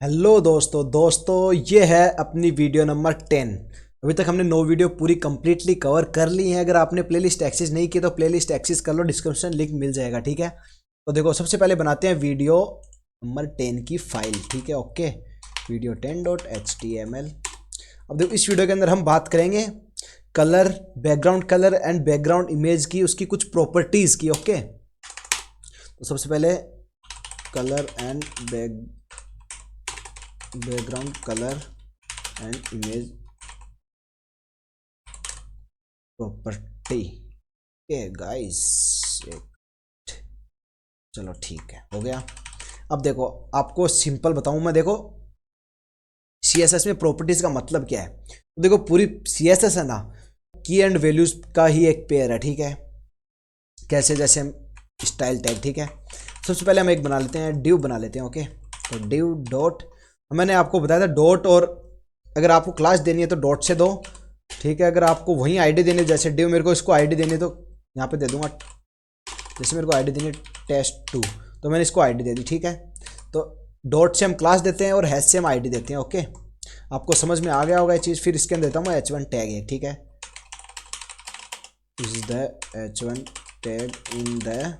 Hello दोस्तों ये है अपनी वीडियो नंबर 10। अभी तक हमने 9 वीडियो पूरी कंप्लीटली कवर कर ली है। अगर आपने प्लेलिस्ट एक्सेस नहीं की तो प्लेलिस्ट एक्सेस कर लो, डिस्क्रिप्शन लिंक मिल जाएगा। ठीक है, तो देखो सबसे पहले बनाते हैं वीडियो नंबर 10 की फाइल। ठीक है, ओके, वीडियो 10.html। अब देखो इस वीडियो के अंदर हम बात करेंगे colour, background colour and background image की, उसकी कुछ प्रॉपर्टीज़ की। ओके, तो सबसे पहले colour and background colour and image property. Okay guys, चलो ठीक है, हो गया। अब देखो आपको सिंपल बताऊं मैं, देखो CSS में प्रॉपर्टीज का मतलब क्या है। तो देखो पूरी CSS है ना, की एंड वैल्यूज का ही एक पेयर है। ठीक है, कैसे, जैसे स्टाइल टैग। ठीक है, सबसे पहले हम एक बना लेते हैं, डिव बना लेते हैं। ओके, तो डिव डॉट, मैंने आपको बताया था डॉट, और अगर आपको क्लास देनी है तो डॉट से दो। ठीक है, अगर आपको वहीं आईडी देनी है, जैसे डिव मेरे को इसको आईडी देनी है तो यहाँ पे दे दूंगा। जैसे मेरे को आईडी देनी है test2, तो मैंने इसको आईडी दे दी। ठीक है, तो डॉट से हम क्लास देते हैं और हैश से हम आईडी देते हैं। ओके, आपको समझ में आ गया होगा ये चीज़। फिर इसके अंदर देता हूँ h1 टैग है। ठीक है, this is the h1 tag in the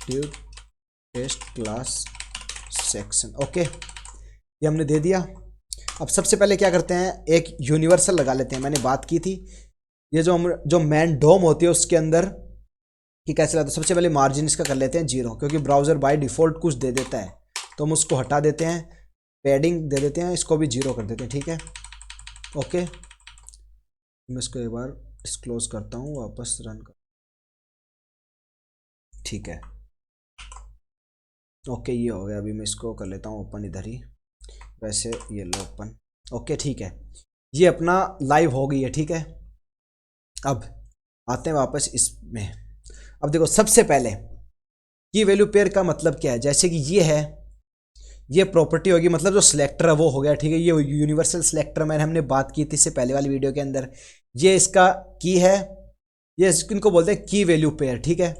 div test class section. Okay, ये हमने दे दिया। अब सबसे पहले क्या करते हैं, एक यूनिवर्सल लगा लेते हैं। मैंने बात की थी ये जो मैन डोम होती है उसके अंदर कि कैसे लाते हैं। सबसे पहले मार्जिन इसका कर लेते हैं 0, क्योंकि ब्राउज़र बाय डिफ़ॉल्ट कुछ दे देता है, तो हम उसको हटा देते हैं। पैडिंग दे देते हैं, इसको भी 0 कर देते हैं। ठीक है, ओके, मैं इसको एक बार डिस्क्लोज करता हूँ, वापस रन कर। ठीक है, ओके, ये हो गया। अभी मैं इसको कर लेता हूँ ओपन इधर ही, वैसे ये लो ओपन। ओके, ठीक है, ये अपना लाइव हो गई है। ठीक है, अब आते हैं वापस इसमें। अब देखो सबसे पहले की वैल्यू पेयर का मतलब क्या है, जैसे कि ये है, ये प्रॉपर्टी होगी, मतलब जो सिलेक्टर है वो हो गया। ठीक है, ये यूनिवर्सल सिलेक्टर मैंने हमने बात की थी इससे पहले वाली वीडियो के अंदर। ये इसका की है, ये इनको बोलते हैं की वैल्यू पेयर। ठीक है,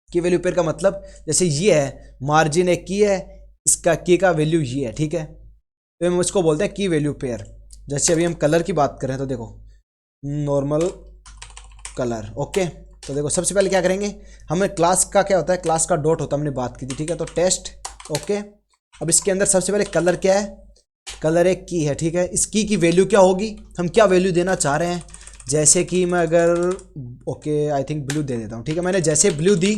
की वैल्यू पेयर का मतलब जैसे ये है, मार्जिन एक की है, इसका की का वैल्यू ये है। ठीक है, तो हम इसको बोलते हैं की वैल्यू पेयर। जैसे अभी हम कलर की बात करें तो देखो नॉर्मल कलर। ओके, तो देखो सबसे पहले क्या करेंगे, हमें क्लास का क्या होता है, क्लास का डॉट होता है, हमने बात की थी। ठीक है, तो टेस्ट। ओके, अब इसके अंदर सबसे पहले कलर क्या है, कलर एक की है। ठीक है, इस की वैल्यू क्या होगी, हम क्या वैल्यू देना चाह रहे हैं। जैसे कि मैं अगर ओके आई थिंक ब्लू दे देता हूँ। ठीक है, मैंने जैसे ब्लू दी,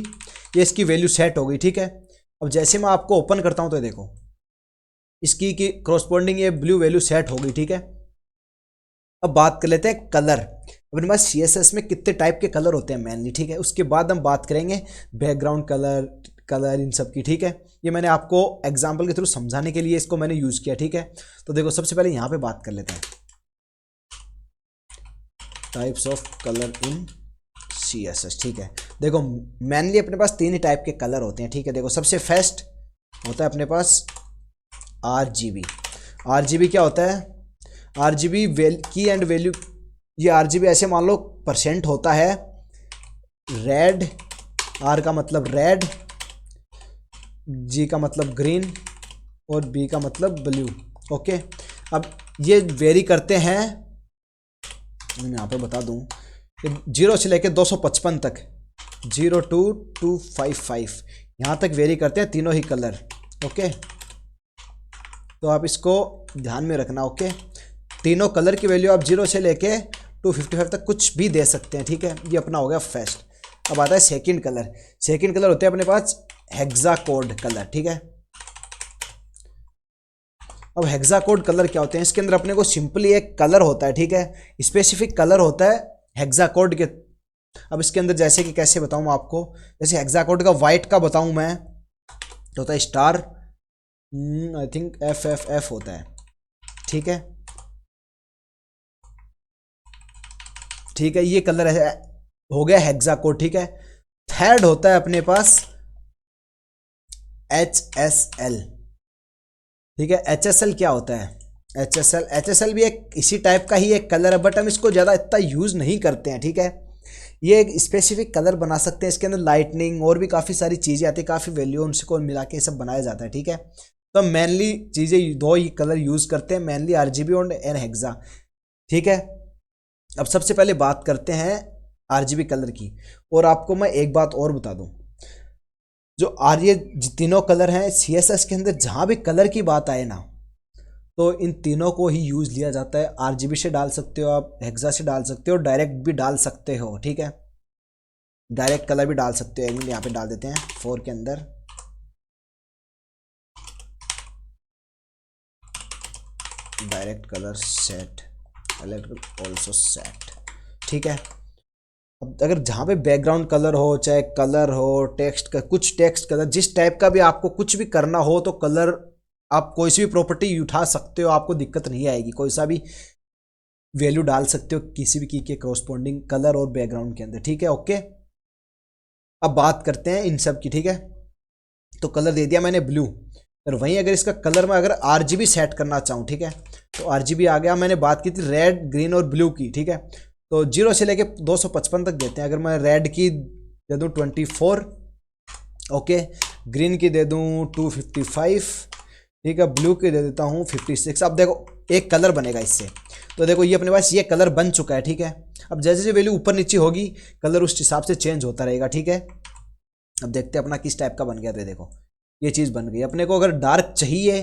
ये इसकी वैल्यू सेट हो गई। ठीक है, अब जैसे मैं आपको ओपन करता हूँ तो देखो इसकी की क्रॉसपोंडिंग ये ब्लू वैल्यू सेट हो गई। ठीक है, अब बात कर लेते हैं कलर। अपने पास CSS में कितने टाइप के कलर होते हैं मेनली। ठीक है, उसके बाद हम बात करेंगे बैकग्राउंड कलर इन सब की। ठीक है, ये मैंने आपको एग्जांपल के थ्रू समझाने के लिए इसको मैंने यूज़ किया। ठीक है, तो देखो सबसे पहले यहाँ पे बात कर लेते हैं types of colour in CSS। ठीक है, देखो मेनली अपने पास 3 ही टाइप के कलर होते हैं। ठीक है, देखो सबसे फर्स्ट होता है अपने पास RGB। RGB क्या होता है, RGB की एंड वैल्यू, ये RGB ऐसे मान लो परसेंट होता है। रेड, R का मतलब रेड, G का मतलब ग्रीन और B का मतलब ब्लू। ओके, अब ये वेरी करते हैं, मैं यहाँ पे बता दूँ, 0 से लेकर 255 तक, 02255 यहाँ तक वेरी करते हैं तीनों ही कलर। ओके, तो आप इसको ध्यान में रखना। ओके, तीनों कलर की वैल्यू आप 0 से लेके 255 तक कुछ भी दे सकते हैं। ठीक है, ये अपना हो गया फर्स्ट। अब आता है सेकंड कलर। सेकंड कलर होते हैं अपने पास हेक्साकोड कलर। ठीक है, अब हेक्साकोड कलर क्या होते हैं, इसके अंदर अपने को सिंपली एक कलर होता है। ठीक है, स्पेसिफिक कलर होता है हेक्साकोड के। अब इसके अंदर जैसे कि कैसे बताऊं आपको, जैसे हेक्साकोड का वाइट का बताऊं मैं, तो होता है स्टार, आई थिंक FFF होता है। ठीक है, ठीक है, ये कलर है, हो गया हेक्साकोड। ठीक है, थर्ड होता है अपने पास HSL। ठीक है, HSL क्या होता है, HSL भी एक इसी टाइप का ही एक कलर है, बट हम इसको ज़्यादा इतना यूज़ नहीं करते हैं। ठीक है, ये एक स्पेसिफिक कलर बना सकते हैं, इसके अंदर लाइटनिंग और भी काफ़ी सारी चीज़ें आती है, काफ़ी वैल्यू उनको मिला के सब बनाया जाता है, ठीक है। तो मेनली चीज़ें दो ही कलर यूज़ करते हैं, मेनली RGB और हेक्सा, ठीक है। अब सबसे पहले बात करते हैं RGB कलर की। और आपको मैं एक बात और बता दूं, जो ये तीनों कलर हैं CSS के अंदर, जहां भी कलर की बात आए ना, तो इन तीनों को ही यूज लिया जाता है। RGB से डाल सकते हो आप, हेक्सा से डाल सकते हो, डायरेक्ट भी डाल सकते हो, ठीक है। डायरेक्ट कलर भी डाल सकते हो। एक मिनट यहाँ पे डाल देते हैं 4 के अंदर, direct colour set, electric also set, ठीक है। अब अगर जहाँ पे बैकग्राउंड कलर हो, चाहे कलर हो, टेक्स्ट का कुछ टेक्स्ट कलर, जिस टाइप का भी आपको कुछ भी करना हो, तो कलर आप कोई सी भी प्रॉपर्टी उठा सकते हो, आपको दिक्कत नहीं आएगी। कोई सा भी वैल्यू डाल सकते हो किसी भी की के कॉरस्पॉन्डिंग कलर और बैकग्राउंड के अंदर, ठीक है। ओके, अब बात करते हैं इन सब की, ठीक है। तो कलर दे दिया मैंने ब्लू, और वहीं अगर इसका कलर में अगर RGB सेट करना चाहूँ, ठीक है, तो RGB आ गया। मैंने बात की थी रेड, ग्रीन और ब्लू की, ठीक है। तो 0 से लेके 255 तक देते हैं। अगर मैं रेड की दे दूँ 24, ओके, ग्रीन की दे दूँ 255, ठीक है, ब्लू की दे देता हूँ 56। अब देखो एक कलर बनेगा इससे। तो देखो ये अपने पास ये कलर बन चुका है, ठीक है। अब जैसे जैसे वैल्यू ऊपर नीचे होगी, कलर उस हिसाब से चेंज होता रहेगा, ठीक है। अब देखते हैं अपना किस टाइप का बन गया। तो देखो ये चीज़ बन गई। अपने को अगर डार्क चाहिए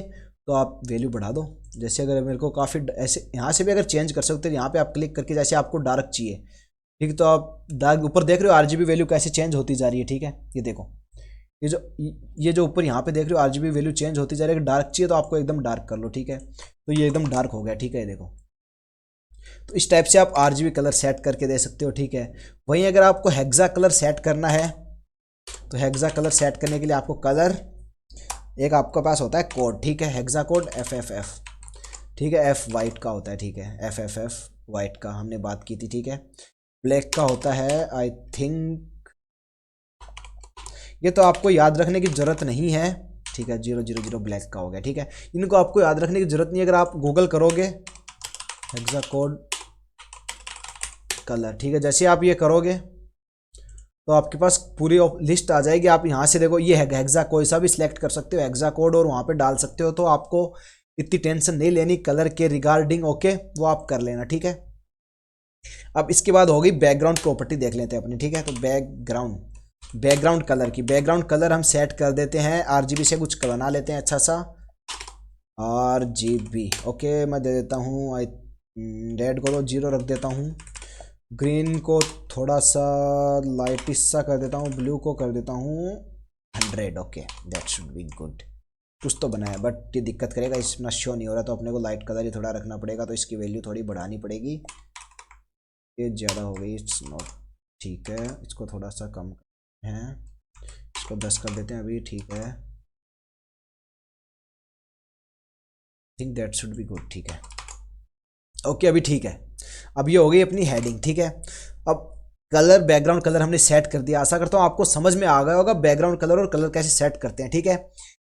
तो आप वैल्यू बढ़ा दो। जैसे अगर मेरे को काफ़ी ऐसे यहाँ से भी अगर चेंज कर सकते हो, यहाँ पे आप क्लिक करके जैसे आपको डार्क चाहिए, ठीक है, तो आप डार्क ऊपर देख रहे हो RGB वैल्यू कैसे चेंज होती जा रही है, ठीक है। ये देखो ये जो ऊपर यहाँ पे देख रहे हो RGB वैल्यू चेंज होती जा रही है। डार्क चाहिए तो आपको एकदम डार्क कर लो, ठीक है। तो ये एकदम डार्क हो गया, ठीक है। देखो तो इस टाइप से आप RGB कलर सेट करके दे सकते हो, ठीक है। वहीं अगर आपको हेक्सा कलर सेट करना है, तो हेक्सा कलर सेट करने के लिए आपको कलर एक आपके पास होता है कोड, ठीक है, हेक्सा कोड FFF, ठीक है। F वाइट का होता है, ठीक है, FFF वाइट का हमने बात की थी, ठीक है। ब्लैक का होता है आई थिंक, ये तो आपको याद रखने की जरूरत नहीं है, ठीक है। 000 ब्लैक का हो गया, ठीक है। इनको आपको याद रखने की जरूरत नहीं है। अगर आप गूगल करोगे हेक्सा कोड कलर, ठीक है, जैसे आप ये करोगे तो आपके पास पूरी लिस्ट आ जाएगी। आप यहाँ से देखो ये है हेक्सा, कोई सा भी सिलेक्ट कर सकते हो हेक्सा कोड और वहाँ पे डाल सकते हो। तो आपको इतनी टेंशन नहीं लेनी कलर के रिगार्डिंग, ओके, वो आप कर लेना, ठीक है। अब इसके बाद होगी बैकग्राउंड प्रॉपर्टी, देख लेते हैं अपनी, ठीक है। तो बैकग्राउंड कलर की, बैकग्राउंड कलर हम सेट कर देते हैं RGB से कुछ बना लेते हैं अच्छा सा RGB, ओके। मैं दे देता हूँ रेड को तो 0 रख देता हूँ, ग्रीन को थोड़ा सा लाइटिश सा कर देता हूँ, ब्लू को कर देता हूँ 100, okay, that should be good. कुछ तो बनाया बट ये दिक्कत करेगा, इसमें शो नहीं हो रहा, तो अपने को लाइट कलर ही थोड़ा रखना पड़ेगा। तो इसकी वैल्यू थोड़ी बढ़ानी पड़ेगी, ये ज़्यादा हो गई, इट्स नॉट, ठीक है। इसको थोड़ा सा कम है, इसको 10 कर देते हैं अभी, ठीक है। Think that should be good, ठीक है, ओके, अभी ठीक है। अब ये हो गई अपनी हेडिंग, ठीक है। अब कलर, बैकग्राउंड कलर हमने सेट कर दिया। आशा करता हूँ आपको समझ में आ गया होगा बैकग्राउंड कलर और कलर कैसे सेट करते हैं, ठीक है।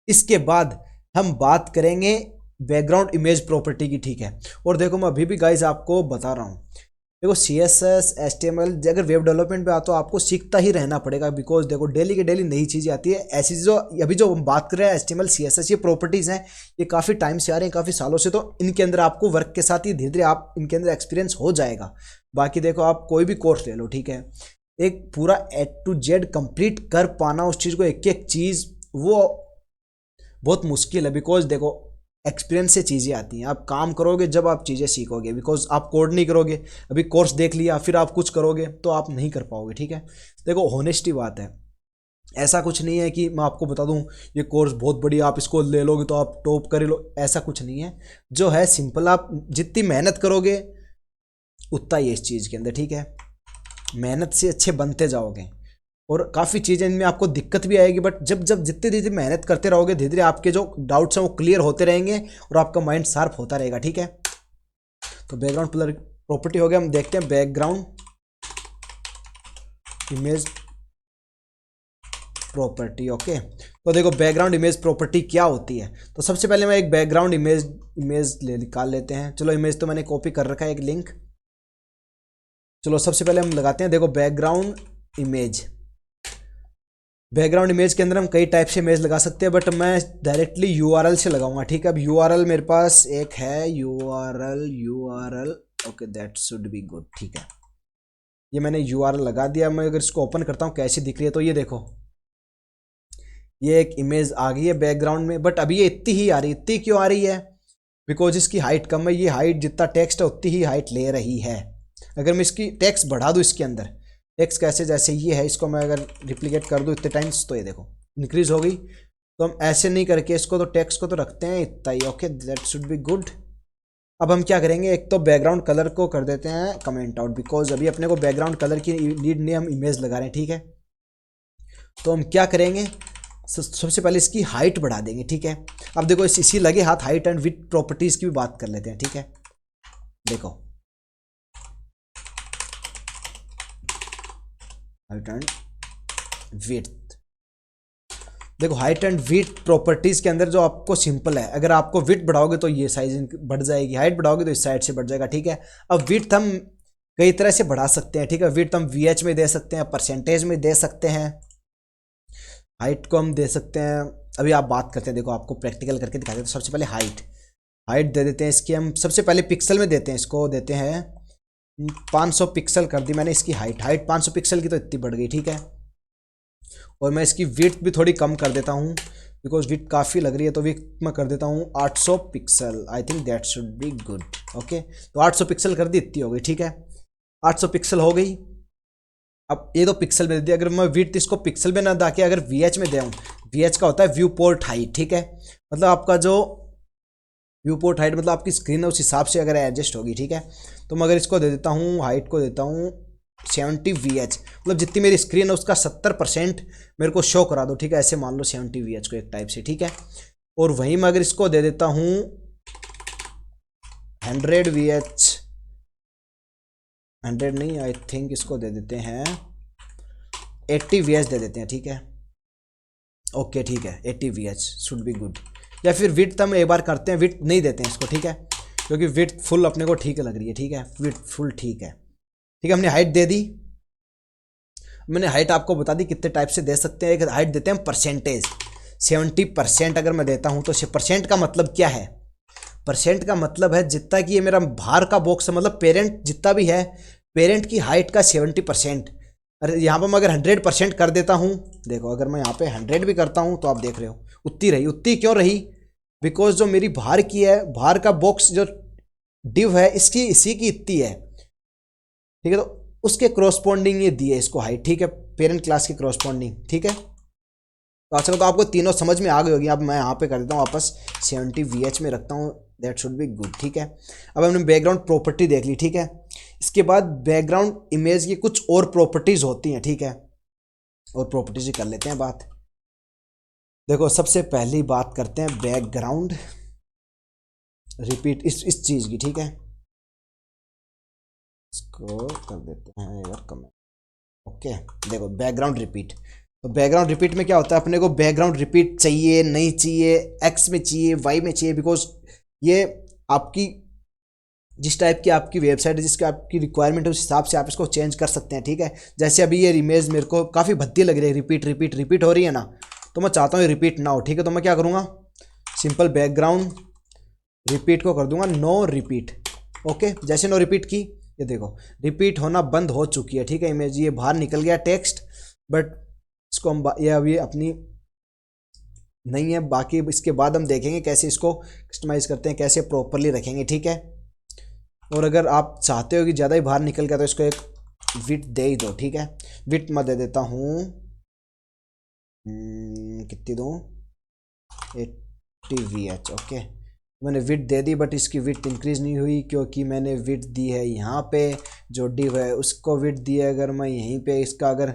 इसके बाद हम बात करेंगे बैकग्राउंड इमेज प्रॉपर्टी की, ठीक है। और देखो मैं अभी भी गाइज आपको बता रहा हूँ, देखो CSS HTML अगर वेब डेवलपमेंट पे आता तो आपको सीखता ही रहना पड़ेगा, बिकॉज देखो डेली की डेली नई चीज़ें आती है। ऐसी जो अभी जो हम बात कर रहे हैं HTML CSS, ये प्रॉपर्टीज़ हैं, ये काफ़ी टाइम से आ रहे हैं, काफ़ी सालों से। तो इनके अंदर आपको वर्क के साथ ही धीरे धीरे आप इनके अंदर एक्सपीरियंस हो जाएगा। बाकी देखो आप कोई भी कोर्स ले लो, ठीक है, एक पूरा A to Z कंप्लीट कर पाना उस चीज़ को, एक एक चीज़, वो बहुत मुश्किल है। बिकॉज देखो एक्सपीरियंस से चीज़ें आती हैं, आप काम करोगे जब आप चीज़ें सीखोगे। बिकॉज आप कोड नहीं करोगे, अभी कोर्स देख लिया फिर आप कुछ करोगे तो आप नहीं कर पाओगे, ठीक है। देखो होनेस्टी बात है, ऐसा कुछ नहीं है कि मैं आपको बता दूं ये कोर्स बहुत बढ़िया, आप इसको ले लोगे तो आप टॉप कर लो, ऐसा कुछ नहीं है। जो है सिंपल, आप जितनी मेहनत करोगे उतना ही इस चीज़ के अंदर, ठीक है। मेहनत से अच्छे बनते जाओगे और काफ़ी चीज़ें इनमें आपको दिक्कत भी आएगी, बट जब जब जितनी धीरे मेहनत करते रहोगे धीरे धीरे आपके जो डाउट्स हैं वो क्लियर होते रहेंगे और आपका माइंड शार्प होता रहेगा, ठीक है। तो बैकग्राउंड प्रॉपर्टी हो गया। हम देखते हैं बैकग्राउंड इमेज प्रॉपर्टी, ओके। तो देखो बैकग्राउंड इमेज प्रॉपर्टी क्या होती है। तो सबसे पहले मैं एक बैकग्राउंड इमेज निकाल लेते हैं। चलो इमेज तो मैंने कॉपी कर रखा है एक लिंक, चलो सबसे पहले हम लगाते हैं, देखो बैकग्राउंड इमेज। बैकग्राउंड इमेज के अंदर हम कई टाइप से इमेज लगा सकते हैं, बट मैं डायरेक्टली यूआरएल से लगाऊंगा, ठीक है। अब यूआरएल मेरे पास एक है, URL okay that should be good, ठीक है। ये मैंने यूआरएल लगा दिया। मैं अगर इसको ओपन करता हूँ कैसी दिख रही है, तो ये देखो ये एक इमेज आ गई है बैकग्राउंड में, बट अभी ये इतनी ही आ रही है। इतनी क्यों आ रही है? बिकॉज इसकी हाइट कम है। ये हाइट जितना टेक्स्ट है उतनी ही हाइट ले रही है। अगर मैं इसकी टेक्स्ट बढ़ा दूँ इसके अंदर, टेक्स्ट कैसे, जैसे ये है, इसको मैं अगर रिप्लिकेट कर दूँ इतने टाइम्स, तो ये देखो इंक्रीज हो गई। तो हम ऐसे नहीं करके इसको, तो टेक्स्ट को तो रखते हैं इतना ही, okay that should be good. अब हम क्या करेंगे, एक तो बैकग्राउंड कलर को कर देते हैं कमेंट आउट, बिकॉज अभी अपने को बैकग्राउंड कलर की नीड नहीं, हम इमेज लगा रहे हैं, ठीक है। तो हम क्या करेंगे, सबसे पहले इसकी हाइट बढ़ा देंगे, ठीक है। अब देखो इसी लगे हाथ हाइट एंड विड्थ प्रॉपर्टीज की भी बात कर लेते हैं, ठीक है। देखो हाइट एंड विड्थ, देखो हाइट एंड विड्थ प्रॉपर्टीज के अंदर जो आपको सिंपल है, अगर आपको विड्थ बढ़ाओगे तो ये साइज बढ़ जाएगी, हाइट बढ़ाओगे तो इस साइड से बढ़ जाएगा, ठीक है। अब विड्थ हम कई तरह से बढ़ा सकते हैं, ठीक है। विड्थ हम VH में दे सकते हैं, परसेंटेज में दे सकते हैं, हाइट को हम दे सकते हैं। अभी आप बात करते हैं, देखो आपको प्रैक्टिकल करके दिखाते हैं। तो सबसे पहले हाइट दे देते हैं इसकी, हम सबसे पहले पिक्सल में देते हैं, इसको देते हैं 500 पिक्सल कर दी मैंने इसकी हाइट 500 पिक्सल की, तो इतनी बढ़ गई, ठीक है। और मैं इसकी विड्थ भी थोड़ी कम कर देता हूँ, बिकॉज विड्थ काफ़ी लग रही है, तो विड्थ मैं कर देता हूँ 800 pixel. I think that should be good, okay. तो 800 पिक्सल कर दी, इतनी हो गई, ठीक है। 800 पिक्सल हो गई। अब ये तो पिक्सल में दे दिया, अगर मैं विड्थ इसको पिक्सल में ना डाके अगर VH में दूँ, VH का होता है व्यू पोर्ट हाइट, ठीक है। मतलब आपका जो व्यू पोर्ट हाइट मतलब आपकी स्क्रीन है, उस हिसाब से अगर एडजस्ट होगी, ठीक है। तो मैं अगर इसको दे देता हूँ, हाइट को देता हूँ 70 VH, मतलब जितनी मेरी स्क्रीन है उसका 70% मेरे को शो करा दो, ठीक है। ऐसे मान लो 70 VH को एक टाइप से, ठीक है। और वहीं मैं अगर इसको दे देता हूँ 100 VH, 100 नहीं, आई थिंक इसको दे देते हैं 80 VH दे देते हैं, ठीक है। ओके ठीक है, 80 VH शुड बी गुड। या फिर विड्थ हम एक बार करते हैं, विड्थ नहीं देते हैं इसको, ठीक है, क्योंकि विड्थ फुल अपने को ठीक लग रही है, ठीक है। विड्थ फुल ठीक है, ठीक है। हमने हाइट दे दी, मैंने हाइट आपको बता दी कितने टाइप से दे सकते हैं। एक हाइट देते हैं परसेंटेज, 70% अगर मैं देता हूँ, तो परसेंट का मतलब क्या है? परसेंट का मतलब है जितना कि ये मेरा बाहर का बॉक्स है, मतलब पेरेंट जितना भी है, पेरेंट की हाइट का 70%। अरे यहाँ पर मैं अगर 100% कर देता हूँ, देखो अगर मैं यहाँ पे 100 भी करता हूँ, तो आप देख रहे हो उतनी रही। उतनी क्यों रही? बिकॉज जो मेरी बाहर की है, बाहर का बॉक्स जो डिव है, इसकी इसी की इतनी है, ठीक है। तो उसके क्रॉसपॉन्डिंग ये दी है इसको हाइट, ठीक है, पेरेंट क्लास की क्रॉसपॉन्डिंग, ठीक है। तो आजकल तो आपको तीनों समझ में आ गई होगी। अब मैं यहाँ पे कर देता हूँ वापस 70 VH में रखता हूँ, दैट शुड बी गुड, ठीक है। अब हमने बैकग्राउंड प्रॉपर्टी देख ली, ठीक है। इसके बाद बैकग्राउंड इमेज की कुछ और प्रॉपर्टीज होती हैं, ठीक है, और प्रॉपर्टीज कर लेते हैं बात। देखो सबसे पहली बात करते हैं बैकग्राउंड रिपीट इस चीज की, ठीक है। इसको कर देते हैं यार कमेंट, ओके। देखो बैकग्राउंड रिपीट, तो बैकग्राउंड रिपीट में क्या होता है, अपने को बैकग्राउंड रिपीट चाहिए नहीं चाहिए, एक्स में चाहिए, वाई में चाहिए, बिकॉज ये आपकी जिस टाइप की आपकी वेबसाइट है, जिसकी आपकी रिक्वायरमेंट है, उस हिसाब से आप इसको चेंज कर सकते हैं, ठीक है। जैसे अभी ये इमेज मेरे को काफ़ी भद्दी लग रही है, रिपीट हो रही है ना, तो मैं चाहता हूँ रिपीट ना हो, ठीक है। तो मैं क्या करूँगा, सिंपल बैकग्राउंड रिपीट को कर दूंगा नो रिपीट, ओके। जैसे नो रिपीट की, ये देखो रिपीट होना बंद हो चुकी है, ठीक है। इमेज ये बाहर निकल गया टेक्स्ट, बट इसको हम ये अभी अपनी नहीं है, बाकी इसके बाद हम देखेंगे कैसे इसको कस्टमाइज़ करते हैं, कैसे प्रॉपरली रखेंगे, ठीक है। और अगर आप चाहते हो कि ज़्यादा ही बाहर निकल गया, तो इसको एक विड्थ दे ही दो, ठीक है। विड्थ मैं दे देता हूँ कितनी दूँ, 80 VH, ओके। मैंने विड्थ दे दी, बट इसकी विड्थ इंक्रीज नहीं हुई, क्योंकि मैंने विड्थ दी है यहाँ पे, जो डिव है उसको विड्थ दी है। अगर मैं यहीं पे इसका अगर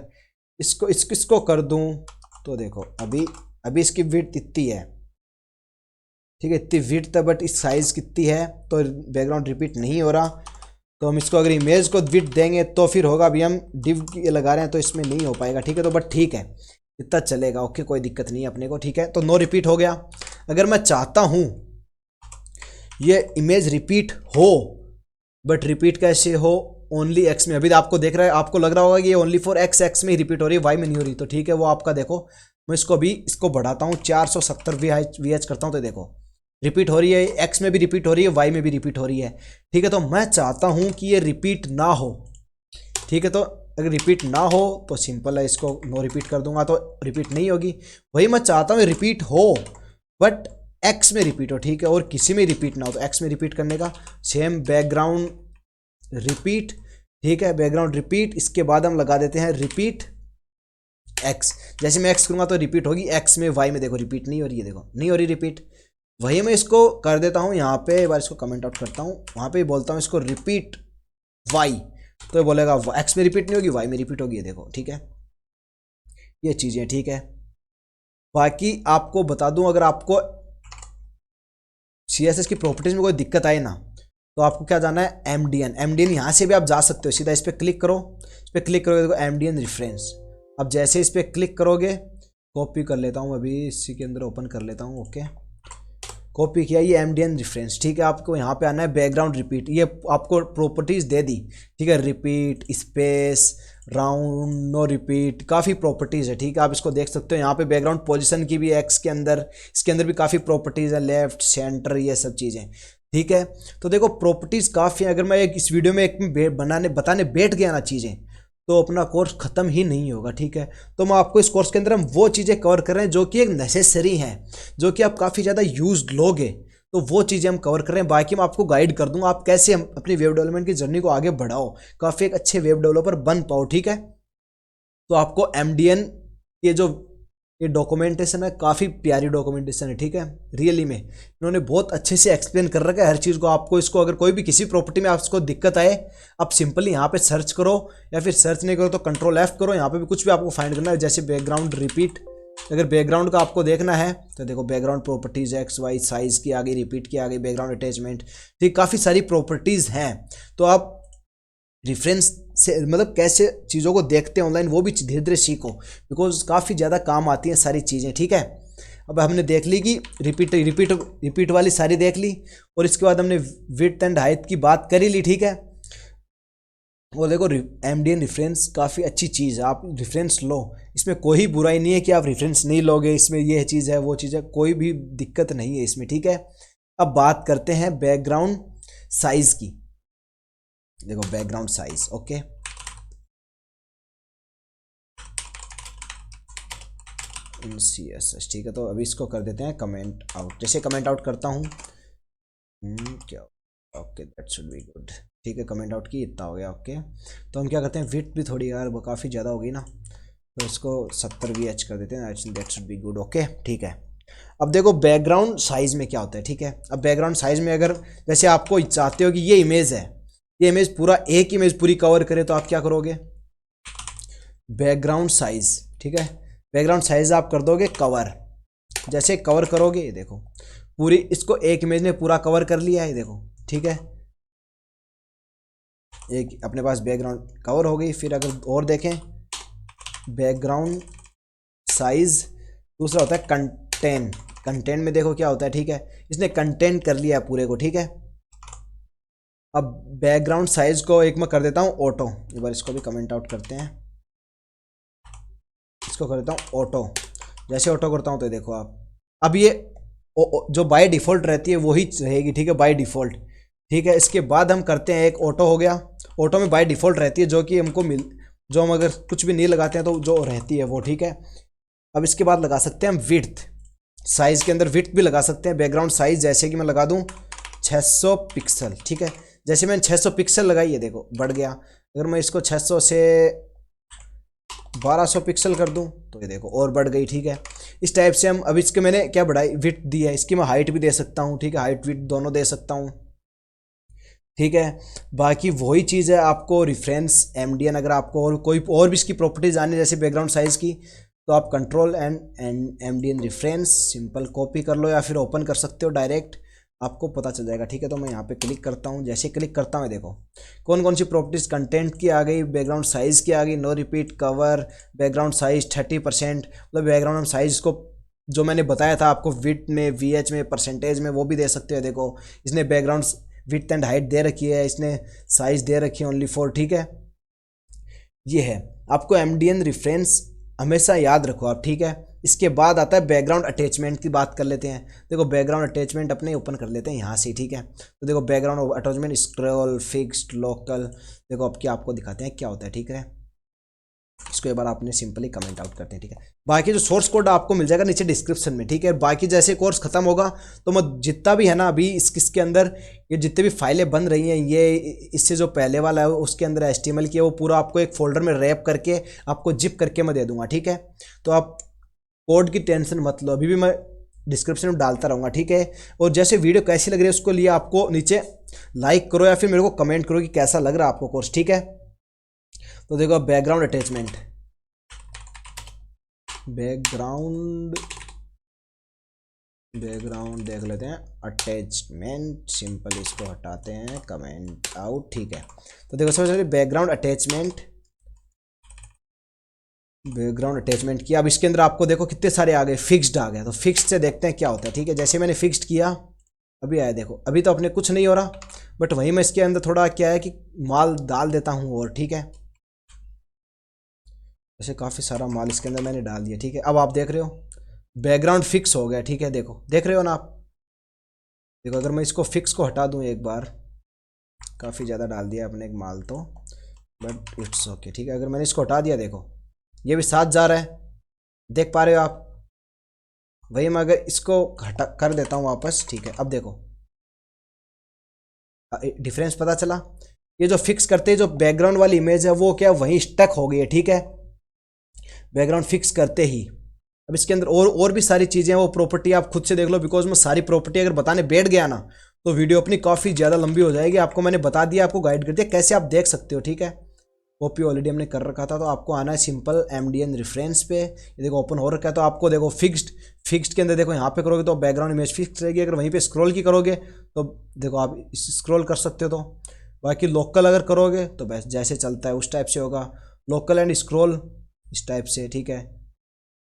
इसको कर दूँ, तो देखो अभी इसकी विड्थ इतनी है, ठीक है, इतनी विड्थ है, बट इस साइज़ कितनी है, तो बैकग्राउंड रिपीट नहीं हो रहा। तो हम इसको अगर इमेज को विड्थ देंगे तो फिर होगा। अभी हम डिव लगा रहे हैं तो इसमें नहीं हो पाएगा, ठीक है। तो बट ठीक है, इतना चलेगा, ओके, कोई दिक्कत नहीं है अपने को, ठीक है। तो नो रिपीट हो गया। अगर मैं चाहता हूँ ये इमेज रिपीट हो, बट रिपीट कैसे हो, ओनली एक्स में, अभी आपको देख रहा है, आपको लग रहा होगा कि ये ओनली फॉर एक्स, एक्स में ही रिपीट हो रही है, वाई में नहीं हो रही। तो ठीक है, वो आपका देखो, मैं इसको अभी इसको बढ़ाता हूँ 470 VH करता हूँ, तो देखो रिपीट हो रही है, एक्स में भी रिपीट हो रही है, वाई में भी रिपीट हो रही है। ठीक है, तो मैं चाहता हूँ कि ये रिपीट ना हो। ठीक है, तो अगर रिपीट ना हो तो सिंपल है, इसको नो रिपीट कर दूंगा तो रिपीट नहीं होगी। वही मैं चाहता हूँ रिपीट हो, बट एक्स में रिपीट हो। ठीक है, और किसी में रिपीट ना हो, तो एक्स में रिपीट करने का सेम बैकग्राउंड रिपीट। ठीक है, बैकग्राउंड रिपीट, इसके बाद हम लगा देते हैं रिपीट एक्स। जैसे मैं एक्स करूँगा तो रिपीट होगी, एक्स में वाई में देखो रिपीट नहीं हो रही है, देखो नहीं हो रही रिपीट। वही मैं इसको कर देता हूँ यहाँ पे, एक बार इसको कमेंट आउट करता हूँ, वहाँ पे बोलता हूँ इसको रिपीट वाई, तो ये बोलेगा एक्स में रिपीट नहीं होगी, वाई में रिपीट होगी, ये देखो। ठीक है, ये चीज़ें ठीक है। बाकी आपको बता दूं, अगर आपको CSS की प्रॉपर्टीज में कोई दिक्कत आए ना, तो आपको क्या जाना है, MDN यहाँ से भी आप जा सकते हो, सीधा इस पर क्लिक करो, इस पर क्लिक करोगे देखो MDN रेफरेंस। अब जैसे इस पर क्लिक करोगे, कॉपी कर लेता हूँ अभी, इसी के अंदर ओपन कर लेता हूँ। ओके, कॉपी किया, ये MDN रेफरेंस। ठीक है, आपको यहाँ पे आना है बैकग्राउंड रिपीट, ये आपको प्रॉपर्टीज दे दी। ठीक है, repeat, space, round, no repeat, काफ़ी प्रॉपर्टीज़ है। ठीक है, आप इसको देख सकते हो, यहाँ पे बैकग्राउंड पोजीशन की भी एक्स के अंदर, इसके अंदर भी काफ़ी प्रॉपर्टीज़ है, लेफ्ट सेंटर, ये सब चीज़ें। ठीक है, तो देखो प्रॉपर्टीज़ काफ़ी है। अगर मैं एक इस वीडियो में एक बताने बैठ गया ना चीज़ें, तो अपना कोर्स ख़त्म ही नहीं होगा। ठीक है, तो मैं आपको इस कोर्स के अंदर हम वो चीज़ें कवर कर रहे हैं जो कि एक नेसेसरी हैं, जो कि आप काफ़ी ज़्यादा यूज लोगे, तो वो चीज़ें हम कवर कर रहे हैं। बाकी मैं आपको गाइड कर दूंगा आप कैसे हम अपनी वेब डेवलपमेंट की जर्नी को आगे बढ़ाओ, काफ़ी एक अच्छे वेब डेवलपर बन पाओ। ठीक है, तो आपको MDN ये जो ये डॉक्यूमेंटेशन है, काफ़ी प्यारी डॉक्यूमेंटेशन है। ठीक है, रियली में इन्होंने बहुत अच्छे से एक्सप्लेन कर रखा है हर चीज़ को। आपको इसको अगर कोई भी किसी प्रॉपर्टी में आपको दिक्कत आए, आप सिंपली यहाँ पे सर्च करो, या फिर सर्च नहीं करो तो Ctrl+F करो, यहाँ पे भी कुछ भी आपको फाइंड करना है, जैसे बैकग्राउंड रिपीट। अगर बैकग्राउंड का आपको देखना है तो देखो background properties X Y size की आ गई, रिपीट की आ गई, बैकग्राउंड अटैचमेंट। ठीक, काफ़ी सारी प्रॉपर्टीज़ हैं। तो आप रेफरेंस से मतलब कैसे चीज़ों को देखते हैं ऑनलाइन, वो भी धीरे धीरे सीखो, बिकॉज काफ़ी ज़्यादा काम आती हैं सारी चीज़ें। ठीक है, अब हमने देख ली कि रिपीट वाली सारी देख ली, और इसके बाद हमने विड्थ एंड हाइट की बात कर ही ली। ठीक है, वो देखो MDN रेफरेंस काफ़ी अच्छी चीज़ है, आप रेफरेंस लो, इसमें कोई बुराई नहीं है कि आप रेफरेंस नहीं लोगे, इसमें ये चीज़ है वो चीज़ है, कोई भी दिक्कत नहीं है इसमें। ठीक है, अब बात करते हैं बैकग्राउंड साइज़ की। देखो बैकग्राउंड साइज, ओके, इन CSS। ठीक है, तो अभी इसको कर देते हैं कमेंट आउट। जैसे कमेंट आउट करता हूँ, क्या, okay that should be good. ठीक है, कमेंट आउट की इतना हो गया। ओके, तो हम क्या करते हैं, विड्थ भी थोड़ी यार वो काफ़ी ज़्यादा होगी ना, तो इसको 70 VH कर देते हैं, that should be good. Okay, ठीक है, अब देखो बैकग्राउंड साइज में क्या होता है। ठीक है, अब बैकग्राउंड साइज में अगर जैसे आपको चाहते हो कि ये इमेज है, ये इमेज पूरा एक इमेज पूरी कवर करे, तो आप क्या करोगे, बैकग्राउंड साइज। ठीक है, बैकग्राउंड साइज आप कर दोगे कवर। जैसे कवर करोगे, ये देखो पूरी इसको एक इमेज ने पूरा कवर कर लिया है, देखो। ठीक है, एक अपने पास बैकग्राउंड कवर हो गई। फिर अगर और देखें बैकग्राउंड साइज, दूसरा होता है कंटेंट में देखो क्या होता है। ठीक है, इसने कंटेंट कर लिया है पूरे को। ठीक है, अब बैकग्राउंड साइज को एक मैं कर देता हूँ ऑटो, एक बार इसको भी कमेंट आउट करते हैं, इसको कर देता हूँ ऑटो। जैसे ऑटो करता हूँ तो देखो आप, अब ये जो बाय डिफ़ॉल्ट रहती है वही रहेगी। ठीक है, बाय डिफ़ॉल्ट। ठीक है, इसके बाद हम करते हैं एक ऑटो हो गया, ऑटो में बाय डिफ़ॉल्ट रहती है जो कि हमको जो हम अगर कुछ भी नहीं लगाते हैं तो जो रहती है वो। ठीक है, अब इसके बाद लगा सकते हैं हम विड्थ, साइज़ के अंदर विड्थ भी लगा सकते हैं। बैकग्राउंड साइज़ जैसे कि मैं लगा दूँ 600 पिक्सल। ठीक है, जैसे मैंने 600 पिक्सल लगाई है, देखो बढ़ गया। अगर मैं इसको 600 से 1200 पिक्सल कर दूं तो ये देखो और बढ़ गई। ठीक है, इस टाइप से हम, अब इसके मैंने क्या बढ़ाई, विड्थ दी है, इसकी मैं हाइट भी दे सकता हूँ। ठीक है, हाइट विड्थ दोनों दे सकता हूँ। ठीक है, बाकी वही चीज़ है, आपको रेफरेंस MDN, अगर आपको और कोई और भी इसकी प्रॉपर्टीज आनी जैसे बैकग्राउंड साइज़ की, तो आप Ctrl and MDN reference simple copy कर लो, या फिर ओपन कर सकते हो डायरेक्ट, आपको पता चल जाएगा। ठीक है, तो मैं यहाँ पे क्लिक करता हूँ, जैसे क्लिक करता हूँ देखो कौन कौन सी प्रॉपर्टीज कंटेंट की आ गई, बैकग्राउंड साइज़ की आ गई, no repeat, cover, background size 30%, मतलब बैकग्राउंड साइज़ को जो मैंने बताया था आपको विड्थ में, VH में, परसेंटेज में, वो भी दे सकते हो। देखो इसने बैकग्राउंड विड्थ एंड हाइट दे रखी है, इसने साइज दे रखी है ओनली फॉर, ठीक है। ये है आपको एमडीएन रेफरेंस हमेशा याद रखो आप, ठीक है। इसके बाद आता है बैकग्राउंड अटैचमेंट की बात कर लेते हैं। देखो बैकग्राउंड अटैचमेंट अपने ओपन कर लेते हैं यहाँ से, ठीक है। तो देखो background attachment scroll, fixed, local, देखो अब क्या आपको दिखाते हैं क्या होता है, ठीक है। इसको एक बार आपने सिंपली कमेंट आउट करते हैं, ठीक है। बाकी जो सोर्स कोड आपको मिल जाएगा नीचे डिस्क्रिप्शन में, ठीक है। बाकी जैसे कोर्स खत्म होगा तो मैं जितना भी है ना अभी इसके अंदर ये जितने भी फाइलें बन रही हैं, ये इससे जो पहले वाला है उसके अंदर HTML की है, वो पूरा आपको एक फोल्डर में रैप करके आपको जिप करके मैं दे दूंगा, ठीक है। तो आप कोड की टेंशन मत लो, अभी भी मैं डिस्क्रिप्शन में डालता रहूँगा, ठीक है। और जैसे वीडियो कैसी लग रही है उसको लिए आपको नीचे लाइक करो या फिर मेरे को कमेंट करो कि कैसा लग रहा है आपको कोर्स, ठीक है। तो देखो बैकग्राउंड अटैचमेंट, बैकग्राउंड देख लेते हैं, अटैचमेंट सिंपल, इसको हटाते हैं, कमेंट आउट, ठीक है। तो देखो सबसे पहले बैकग्राउंड अटैचमेंट किया। अब इसके अंदर आपको देखो कितने सारे आ गए, फिक्स्ड आ गया। तो फिक्स्ड से देखते हैं क्या होता है, ठीक है। जैसे मैंने फिक्स्ड किया अभी आया, देखो अभी तो अपने कुछ नहीं हो रहा, बट वहीं मैं इसके अंदर थोड़ा क्या है कि माल डाल देता हूँ और, ठीक है। जैसे काफ़ी सारा माल इसके अंदर मैंने डाल दिया, ठीक है। अब आप देख रहे हो बैकग्राउंड फिक्स हो गया, ठीक है। देखो देख रहे हो ना आप, देखो अगर मैं इसको फिक्स को हटा दूं एक बार, काफ़ी ज़्यादा डाल दिया अपने एक माल तो, बट इट्स ओके, ठीक है। अगर मैंने इसको हटा दिया, देखो ये भी साथ जा रहा है, देख पा रहे हो आप। वही मैं अगर इसको हटा कर देता हूँ वापस, ठीक है। अब देखो डिफरेंस पता चला। ये जो फिक्स करते हैं जो बैकग्राउंड वाली इमेज है वो क्या वहीं स्टक हो गई है, ठीक है, बैकग्राउंड फिक्स करते ही। अब इसके अंदर और भी सारी चीज़ें हैं, वो प्रॉपर्टी आप खुद से देख लो, बिकॉज मैं सारी प्रॉपर्टी अगर बताने बैठ गया ना तो वीडियो अपनी काफ़ी ज़्यादा लंबी हो जाएगी। आपको मैंने बता दिया, आपको गाइड कर दिया कैसे आप देख सकते हो, ठीक है। कॉपी ऑलरेडी हमने कर रखा था, तो आपको आना है सिंपल एमडीएन रेफरेंस पे। ये देखो ओपन हो रखा है, तो आपको देखो फिक्स्ड के अंदर देखो यहाँ पे करोगे तो बैकग्राउंड इमेज फिक्स रहेगी। अगर वहीं पे स्क्रॉल की करोगे तो देखो आप स्क्रॉल कर सकते हो। तो बाकी लोकल अगर करोगे तो बस जैसे चलता है उस टाइप से होगा, लोकल एंड स्क्रॉल इस टाइप से, ठीक है।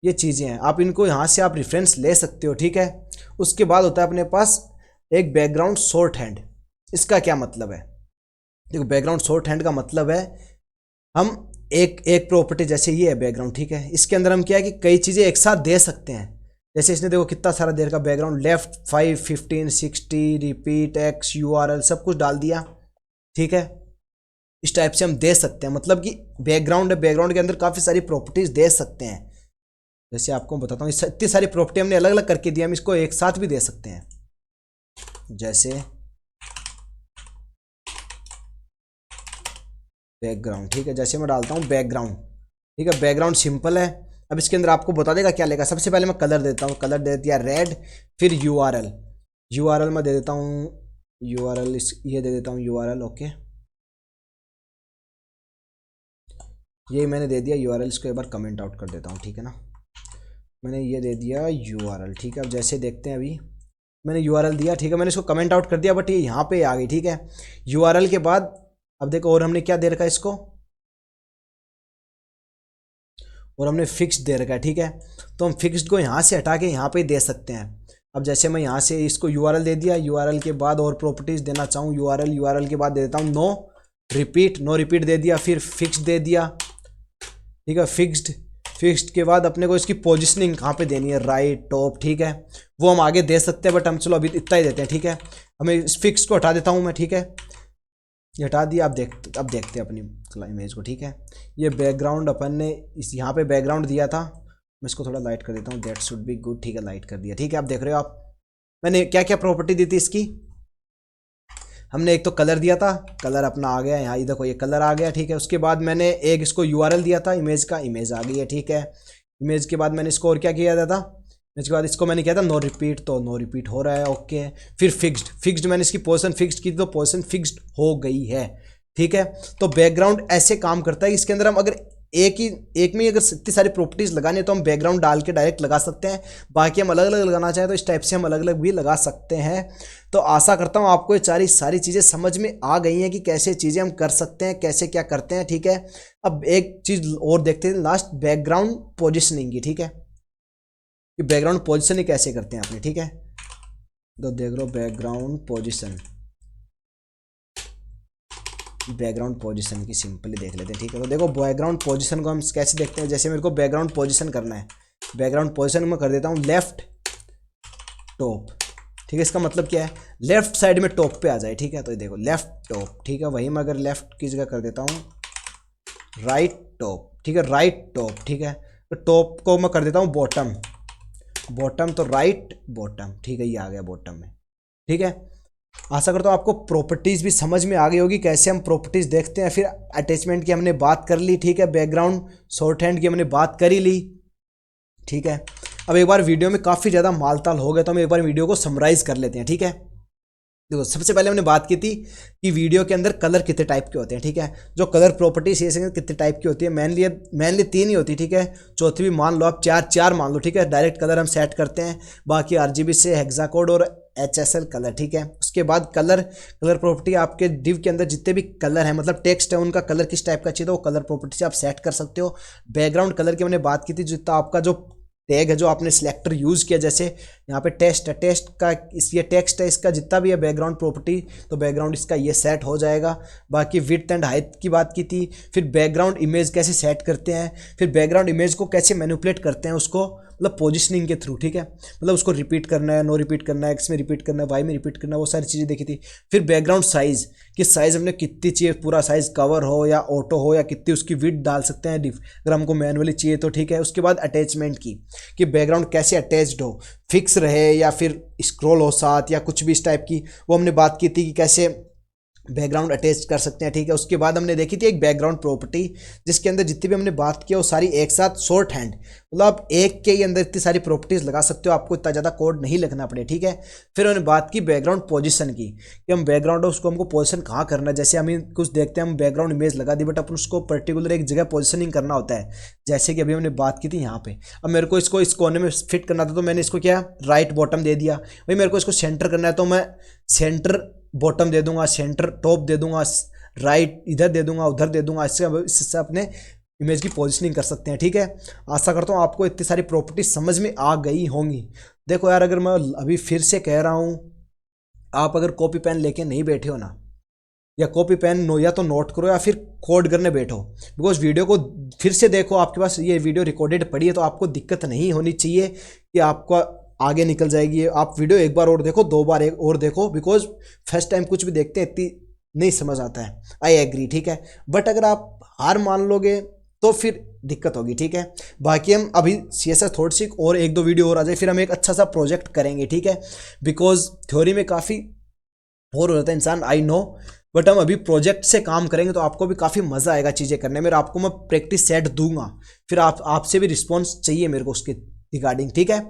ये चीज़ें हैं, आप इनको यहाँ से आप रेफरेंस ले सकते हो, ठीक है। उसके बाद होता है अपने पास एक बैकग्राउंड शॉर्ट हैंड। इसका क्या मतलब है, देखो बैकग्राउंड शॉर्ट हैंड का मतलब है हम एक प्रॉपर्टी, जैसे ये है बैकग्राउंड, ठीक है। इसके अंदर हम क्या है कि कई चीज़ें एक साथ दे सकते हैं। जैसे इसने देखो कितना सारा देर का background, left 5, 15, 60, repeat, x, URL सब कुछ डाल दिया, ठीक है। इस टाइप से हम दे सकते हैं, मतलब कि बैकग्राउंड है, बैकग्राउंड के अंदर काफ़ी सारी प्रॉपर्टीज दे सकते हैं। जैसे आपको बताता हूँ इतनी सारी प्रॉपर्टी हमने अलग अलग करके दिया, हम इसको एक साथ भी दे सकते हैं। जैसे बैकग्राउंड, ठीक है, जैसे मैं डालता हूँ बैकग्राउंड, ठीक है। बैकग्राउंड सिंपल है। अब इसके अंदर आपको बता देगा क्या लेगा। सबसे पहले मैं कलर देता हूँ, कलर दे दिया रेड, फिर URL मैं दे देता हूँ URL, ये दे देता हूँ URL, ओके, ये मैंने दे दिया URL। इसको एक बार कमेंट आउट कर देता हूँ, ठीक है ना। मैंने ये दे दिया URL, ठीक है। अब जैसे देखते हैं अभी मैंने URL दिया, ठीक है, मैंने इसको कमेंट आउट कर दिया, बट ये यहाँ पे आ गई, ठीक है। URL के बाद अब देखो और हमने क्या दे रखा है इसको, और हमने फिक्स्ड दे रखा है, ठीक है। तो हम फिक्स्ड को यहाँ से हटा के यहाँ पे दे सकते हैं। अब जैसे मैं यहाँ से इसको URL दे दिया, URL के बाद और प्रॉपर्टीज देना चाहूँ URL के बाद दे देता हूँ नो रिपीट दे दिया, फिर फिक्स्ड दे दिया, ठीक है। फिक्स्ड के बाद अपने को इसकी पोजिशनिंग कहाँ पे देनी है, राइट, टॉप, ठीक है, वो हम आगे दे सकते हैं, बट हम चलो अभी इतना ही देते हैं, ठीक है। हमें इस फिक्स को हटा देता हूँ मैं, ठीक है, ये हटा दिया। अब देखते हैं अपनी इमेज को, ठीक है। ये बैकग्राउंड अपन ने इस यहाँ पे बैकग्राउंड दिया था, मैं इसको थोड़ा लाइट कर देता हूँ, दैट शुड बी गुड, ठीक है, लाइट कर दिया, ठीक है। आप देख रहे हो आप मैंने क्या क्या प्रॉपर्टी दी थी इसकी। हमने एक तो कलर दिया था, कलर अपना आ गया यहाँ, देखो ये कलर आ गया, ठीक है। उसके बाद मैंने एक इसको URL दिया था इमेज का, इमेज आ गई है, ठीक है। इमेज के बाद मैंने इसको और क्या किया था, इसके बाद इसको मैंने किया था नो रिपीट, तो नो रिपीट हो रहा है, ओके। फिर फिक्स्ड मैंने इसकी पोजीशन फिक्स्ड की तो पोजीशन फिक्स्ड हो गई है, ठीक है। तो बैकग्राउंड ऐसे काम करता है, इसके अंदर हम अगर एक में अगर इतनी सारी प्रॉपर्टीज लगानी है तो हम बैकग्राउंड डाल के डायरेक्ट लगा सकते हैं। बाकी हम अलग अलग लगाना चाहें तो इस टाइप से हम अलग अलग भी लगा सकते हैं। तो आशा करता हूँ आपको ये सारी चीज़ें समझ में आ गई हैं कि कैसे चीज़ें हम कर सकते हैं, कैसे क्या करते हैं, ठीक है। अब एक चीज़ और देखते हैं लास्ट, बैकग्राउंड पोजिशनिंग की, ठीक है, कि बैकग्राउंड पोजिशन कैसे करते हैं आपने, ठीक है। तो देख लो बैकग्राउंड पोजिशन, बैकग्राउंड पोजीशन की सिंपली देख लेते हैं, ठीक है। तो देखो बैकग्राउंड पोजीशन को हम कैसे देखते हैं, जैसे मेरे को बैकग्राउंड पोजीशन करना है, बैकग्राउंड पोजीशन में कर देता हूँ लेफ्ट टॉप, ठीक है। इसका मतलब क्या है, लेफ्ट साइड में टॉप पे आ जाए, ठीक है। तो देखो लेफ्ट टॉप, ठीक है। वहीं मैं अगर लेफ्ट की जगह कर देता हूँ राइट टॉप, ठीक है, राइट टॉप, ठीक है। तो टॉप को मैं कर देता हूँ बॉटम, बॉटम तो राइट बॉटम, ठीक है, ये आ गया बॉटम में, ठीक है। आशा करता हूँ आपको प्रॉपर्टीज़ भी समझ में आ गई होगी, कैसे हम प्रॉपर्टीज़ देखते हैं। फिर अटैचमेंट की हमने बात कर ली, ठीक है। बैकग्राउंड शॉर्ट हैंड की हमने बात कर ही ली, ठीक है। अब एक बार वीडियो में काफ़ी ज़्यादा मालताल हो गया, तो हम एक बार वीडियो को समराइज़ कर लेते हैं, ठीक है। देखो सबसे पहले हमने बात की थी कि वीडियो के अंदर कलर कितने टाइप के होते हैं, ठीक है। जो कलर प्रॉपर्टीज ये कितने टाइप की होती है, मेनली 3 ही होती है, ठीक है। चौथी भी मान लो आप, चार मान लो, ठीक है। डायरेक्ट कलर हम सेट करते हैं, बाकी RGB से हेक्साकोड और HSL कलर, ठीक है। उसके बाद कलर प्रॉपर्टी आपके डिव के अंदर जितने भी कलर हैं, मतलब टेक्स्ट है, उनका कलर किस टाइप का चाहिए, तो वो कलर प्रॉपर्टी से आप सेट कर सकते हो। बैकग्राउंड कलर की हमने बात की थी, जितना आपका जो टैग है, जो आपने सिलेक्टर यूज़ किया, जैसे यहाँ पे टेस्ट है, टेस्ट का ये टेक्स्ट है, इसका जितना भी है बैकग्राउंड प्रॉपर्टी, तो बैकग्राउंड इसका ये सेट हो जाएगा। बाकी विड्थ एंड हाइट की बात की थी। फिर बैकग्राउंड इमेज कैसे सेट करते हैं, फिर बैकग्राउंड इमेज को कैसे मैनिपुलेट करते हैं, उसको मतलब पोजिशनिंग के थ्रू, ठीक है। मतलब उसको रिपीट करना है, नो रिपीट करना है, एक्स में रिपीट करना है, वाई में रिपीट करना है, वो सारी चीज़ें देखी थी। फिर बैकग्राउंड साइज़, कि साइज़ हमने कितनी चाहिए, पूरा साइज़ कवर हो या ऑटो हो, या कितनी उसकी विड्थ डाल सकते हैं अगर हमको मैनुअली चाहिए तो, ठीक है। उसके बाद अटैचमेंट की, कि बैकग्राउंड कैसे अटैच्ड हो, फिक्स रहे या फिर स्क्रॉल हो साथ या कुछ भी इस टाइप की, वो हमने बात की थी कि कैसे बैकग्राउंड अटैच कर सकते हैं, ठीक है। उसके बाद हमने देखी थी एक बैकग्राउंड प्रॉपर्टी, जिसके अंदर जितनी भी हमने बात की वो सारी एक साथ शॉर्ट हैंड, मतलब आप एक के ही अंदर इतनी सारी प्रॉपर्टीज लगा सकते हो, आपको इतना ज़्यादा कोड नहीं लिखना पड़े, ठीक है। फिर हमने बात की बैकग्राउंड पोजीशन की, कि हम बैकग्राउंड उसको हमको पोजीशन कहाँ करना है। जैसे हमें कुछ देखते हैं, हम बैकग्राउंड इमेज लगा दी, बट अपन उसको पर्टिकुलर एक जगह पोजिशनिंग करना होता है, जैसे कि अभी हमने बात की थी यहाँ पे। अब मेरे को इसको इस कोने में फिट करना था, तो मैंने इसको क्या राइट बॉटम दे दिया। भाई मेरे को इसको सेंटर करना है, तो मैं सेंटर बॉटम दे दूंगा, सेंटर टॉप दे दूंगा, राइट इधर दे दूंगा, उधर दे दूंगा। इससे अपने इमेज की पोजीशनिंग कर सकते हैं, ठीक है। आशा करता हूँ आपको इतनी सारी प्रॉपर्टी समझ में आ गई होंगी। देखो यार, अगर मैं अभी फिर से कह रहा हूँ, आप अगर कॉपी पेन लेके नहीं बैठे हो ना, या कॉपी पेन या तो नोट करो या फिर कोड करने बैठो, बिकॉज वीडियो को फिर से देखो, आपके पास ये वीडियो रिकॉर्डेड पड़ी है, तो आपको दिक्कत नहीं होनी चाहिए कि आपको आगे निकल जाएगी। आप वीडियो एक बार और देखो, 2 बार और देखो, बिकॉज फर्स्ट टाइम कुछ भी देखते हैं इतनी नहीं समझ आता है, आई एग्री, ठीक है। बट अगर आप हार मान लोगे तो फिर दिक्कत होगी, ठीक है। बाकी हम अभी CSS थोड़ी सी और 1-2 वीडियो और आ जाए, फिर हम एक अच्छा सा प्रोजेक्ट करेंगे, ठीक है। बिकॉज थ्योरी में काफ़ी और हो जाता है इंसान, आई नो, बट हम अभी प्रोजेक्ट से काम करेंगे तो आपको भी काफ़ी मज़ा आएगा चीज़ें करने में। आपको मैं प्रैक्टिस सेट दूंगा, फिर आपसे भी रिस्पॉन्स चाहिए मेरे को उसके रिगार्डिंग, ठीक है।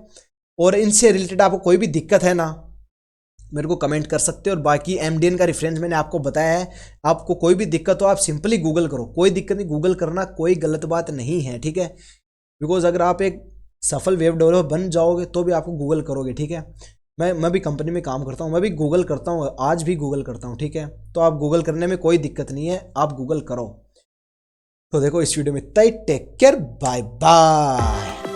और इनसे रिलेटेड आपको कोई भी दिक्कत है ना, मेरे को कमेंट कर सकते हो। और बाकी MDN का रेफरेंस मैंने आपको बताया है, आपको कोई भी दिक्कत हो आप सिंपली गूगल करो, कोई दिक्कत नहीं, गूगल करना कोई गलत बात नहीं है, ठीक है। बिकॉज अगर आप एक सफल वेब डेवलपर बन जाओगे तो भी आपको गूगल करोगे, ठीक है। मैं भी कंपनी में काम करता हूँ, मैं भी गूगल करता हूँ, आज भी गूगल करता हूँ, ठीक है। तो आप गूगल करने में कोई दिक्कत नहीं है, आप गूगल करो। तो देखो इस वीडियो में इतना ही, टेक केयर, बाय बाय।